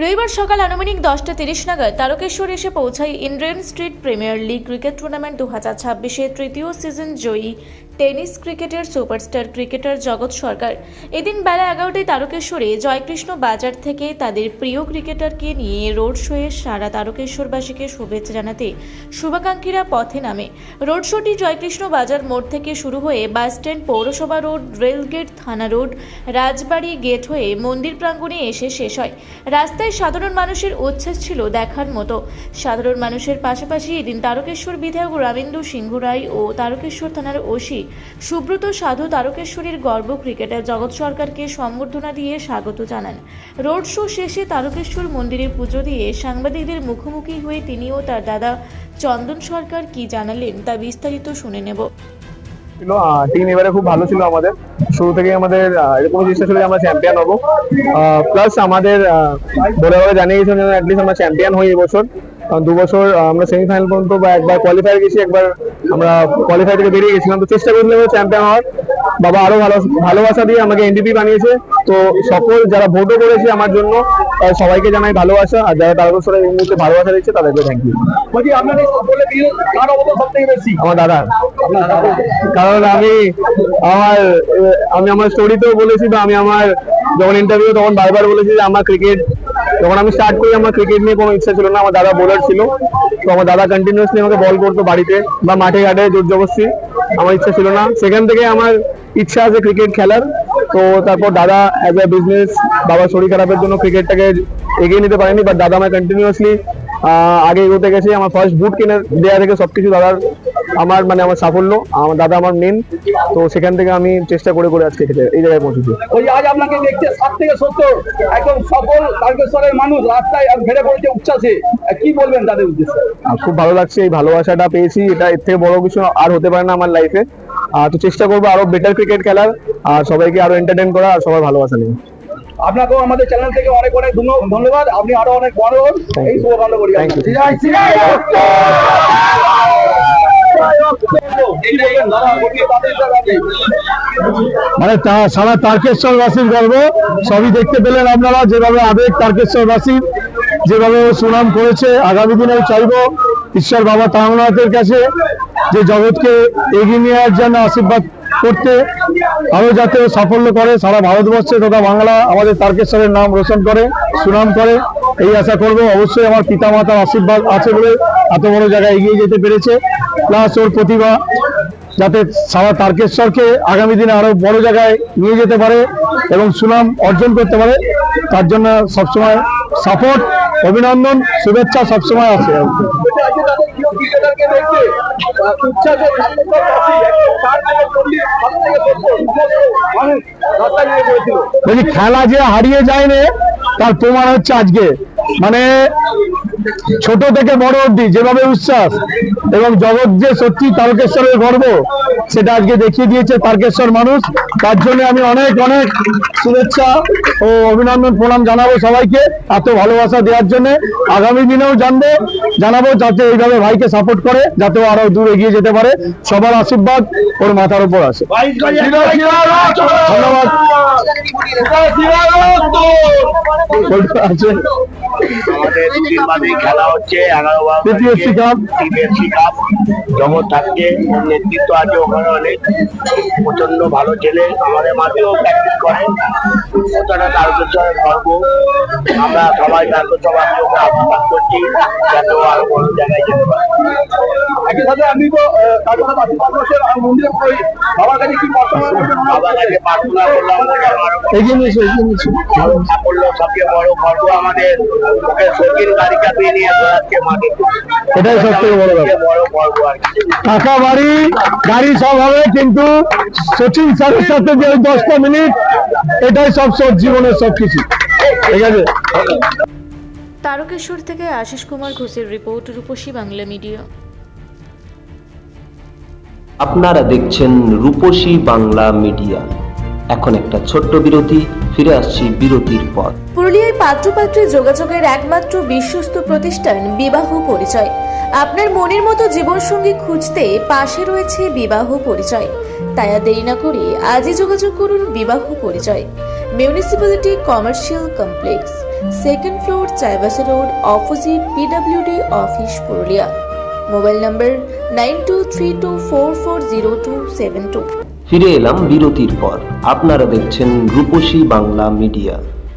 রবিবার সকাল আনুমানিক 10:30 নাগাদ তারকেশ্বর এসে পৌঁছায় Indian street premier league cricket tournament 2026-এর তৃতীয় সিজন জয়ী টেনিস ক্রিকেটের সুপারস্টার ক্রিকেটার জগৎ সরকার। এদিন বেলা 11টায় তারকেশ্বরে জয়কৃষ্ণ বাজার থেকে তাদের প্রিয় ক্রিকেটারকে নিয়ে রোড শোয়ে সারা তারকেশ্বরবাসীকে শুভেচ্ছা জানাতে শুভাকাঙ্ক্ষীরা পথে নামে। রোড শোটি জয়কৃষ্ণ বাজার মোড় থেকে শুরু হয়ে বাসস্ট্যান্ড, পৌরসভা রোড, রেলগেট, থানা রোড, রাজবাড়ি গেট হয়ে মন্দির প্রাঙ্গণে এসে শেষ হয়। রাস্তায় সাধারণ মানুষের উচ্ছ্বাস ছিল দেখার মতো। সাধারণ মানুষের পাশাপাশি এদিন তারকেশ্বর বিধায়ক রামেন্দু সিংহ রায় ও তারকেশ্বর থানার ওসি সুব্রত সাধু তারকেশ্বরের গর্ব ক্রিকেটার জগৎ সরকারকে সম্বর্ধনা দিয়ে স্বাগত জানান। রোড শো শেষে তারকেশ্বর মন্দিরে পুজো দিয়ে সাংবাদিকদের মুখোমুখি হয়ে তিনি ও তার দাদা চন্দন সরকার কি জানালেন তা বিস্তারিত শুনে নেব। টিম এবারে খুব ভালো ছিল। আমাদের শুরু থেকে আমাদের এরকম চেষ্টা ছিল যে আমরা চ্যাম্পিয়ন হবো, প্লাস আমাদের বলে জানিয়ে গেছিলাম যেন অ্যাটলিস্ট আমরা চ্যাম্পিয়ন হই এবছর। কারণ 2 বছর আমরা সেমিফাইনাল পর্যন্ত বা একবার কোয়ালিফায়ার গেছি, একবার আমরা কোয়ালিফায়ার থেকে বেরিয়ে গেছিলাম। তো চেষ্টা করছিলাম চ্যাম্পিয়ন হওয়ার। বাবা আরো ভালোবাসা দিয়ে আমাকে এমভিপি বানিয়েছে। তো সকল যারা ভোটও করেছে আমার জন্য সবাইকে জানাই ভালোবাসা, আর যারা তারকেশ্বরে এই মুহূর্তে ভালোবাসা দিচ্ছে তাদেরকে থ্যাংক ইউ। আমার দাদা, কারণ আমি আমার স্টোরিতেও বলেছি, বা আমি আমার যখন ইন্টারভিউ তখন বারবার বলেছি যে আমার ক্রিকেট যখন আমি স্টার্ট করি আমার ক্রিকেট নিয়ে কোনো ইচ্ছা ছিল না। আমার দাদা বোলার ছিল, তো আমার দাদা কন্টিনিউয়াসলি আমাকে বল করতো বাড়িতে বা মাঠে ঘাটে জোর জবরদস্তি। আমার ইচ্ছা ছিল না, সেখান থেকে আমার ইচ্ছা আছে ক্রিকেট খেলার। তো তারপর দাদা অ্যাজ এ বিজনেস, বাবার শরীর খারাপের জন্য ক্রিকেটটাকে এগিয়ে নিতে পারেনি, বাট দাদা আমার কন্টিনিউয়াসলি আগে এগোতে গেছে। আমার ফার্স্ট বুট কিনে দেওয়া থেকে সবকিছু দাদার, আমার সাফল্য, আমার দাদা আমার মেন। তো সেখান থেকে আমি চেষ্টা করে আজকে এই জায়গায় পৌঁছেছি। আজ আপনাকে দেখতে 60 থেকে 70 একদম সফল তারকেশ্বরের মানুষ রাস্তায় ঘেরে পড়েছে উচ্ছ্বাসে, কি বলবেন তাদের উদ্দেশ্যে? খুব ভালো লাগছে, এই ভালোবাসাটা পেয়েছি, এটা এর থেকে বড় কিছু আর হতে পারে না আমার লাইফে। তো চেষ্টা করবো আরো বেটার ক্রিকেট খেলার, আর সবাইকে আরো এন্টারটেইন করা, আর সবার ভালোবাসা নিয়ে। আপনাকেও আমাদের চ্যানেল থেকে অনেক অনেক ধন্যবাদ। আপনি আরো অনেক বড় হন, এই শুভকামনা করি। সারা তারকেশ্বরবাসীর গর্ব সবই দেখতে পেলেন আপনারা, যেভাবে আবেগ তারকেশ্বরবাসীর যেভাবে সুনাম করেছে। আগামী দিনে চাইবো ঈশ্বর বাবা তারানাথের কাছে যে জগৎকে এগিয়ে নেওয়ার জন্য আশীর্বাদ করতে, আরো যাতে সাফল্য করে সারা ভারতবর্ষে তথা বাংলা আমাদের তারকেশ্বরের নাম রোশন করে, সুনাম করে, এই আশা করব। অবশ্যই আমার পিতা মাতার আশীর্বাদ আছে বলে এত বড় জায়গায় এগিয়ে যেতে পেরেছে, প্লাস ওর প্রতিভা যাতে সারা তারকেশ্বরকে আগামী দিনে আরো বড় জায়গায় নিয়ে যেতে পারে এবং সুনাম অর্জন করতে পারে, তার জন্য সবসময় সাপোর্ট, অভিনন্দন, শুভেচ্ছা সবসময় আছে। খেলা যে হারিয়ে যায়নি তার প্রমাণ হচ্ছে আজকে, ছোট থেকে বড় অবধি যেভাবে উচ্ছ্বাস এবং জগৎ যে সত্যি তারকেশ্বরের গর্ব সেটা আজকে দেখিয়ে দিয়েছে তারকেশ্বর মানুষ। তার জন্য আমি অনেক অনেক শুভেচ্ছা ও অভিনন্দন প্রণাম জানাবো সবাইকে এত ভালোবাসা দেওয়ার জন্য। আগামী দিনেও জানাবো যাতে এইভাবে ভাইকে সাপোর্ট করে, যাতে আরো দূর এগিয়ে যেতে পারে। সবার আশীর্বাদ ওর মাথার উপর আছে। ধন্যবাদ। আমাদের খেলা হচ্ছে 11 জগৎ থাকছে, নেতৃত্ব আছে ওখানে অনেক প্রচন্ড ভালো ছেলে, আমাদের মাঠেও প্র্যাকটিস করে। ওটা তারকেশ্বরের গর্ব, আমরা সবাই তারকেশ্বরবাসী ওকে আশীর্বাদ করছি যাতে আরো বড় জায়গায় যেতে পারে। একই সাথে আমি তো মন্দিরে বাবার কাছে কি বাবার কাছে প্রার্থনা করলাম সাফল্য সবচেয়ে বড় গর্ব আমাদের, ওকে সচিন গাড়িটা পেয়ে নিয়ে যাচ্ছে মাঠে, এটাই সব থেকে বড় গর্ব আর কি। টাকা বাড়ি গাড়ি সব হবে, কিন্তু সচিন স্যারের সাথে যে 10টা মিনিট এটাই সব জীবনের সবকিছু। ঠিক আছে। তারকেশ্বর থেকে আশিস কুমার ঘোষের রিপোর্ট, রূপসী বাংলা মিডিয়া। আপনারা দেখছেন রূপসী বাংলা মিডিয়া। এখন একটা ছোট্ট বিরতি, ফিরে আসছি বিরতির পর। পুরুলিয়ায় পাত্রপাত্রী যোগাযোগের একমাত্র বিশ্বস্ত প্রতিষ্ঠান বিবাহ পরিচয়। আপনার মনের মতো জীবনসঙ্গী খুঁজতে পাশে রয়েছে বিবাহ পরিচয়। তাই আর দেরি না করে আজই যোগাযোগ করুন বিবাহ পরিচয়। Municipality commercial complex, second floor, Chaibasa road, opposite PWD office, Purulia. Mobile নম্বর 9232440272। ফিরে এলাম বিরতির পর। আপনারা দেখছেন রূপসী বাংলা মিডিয়া।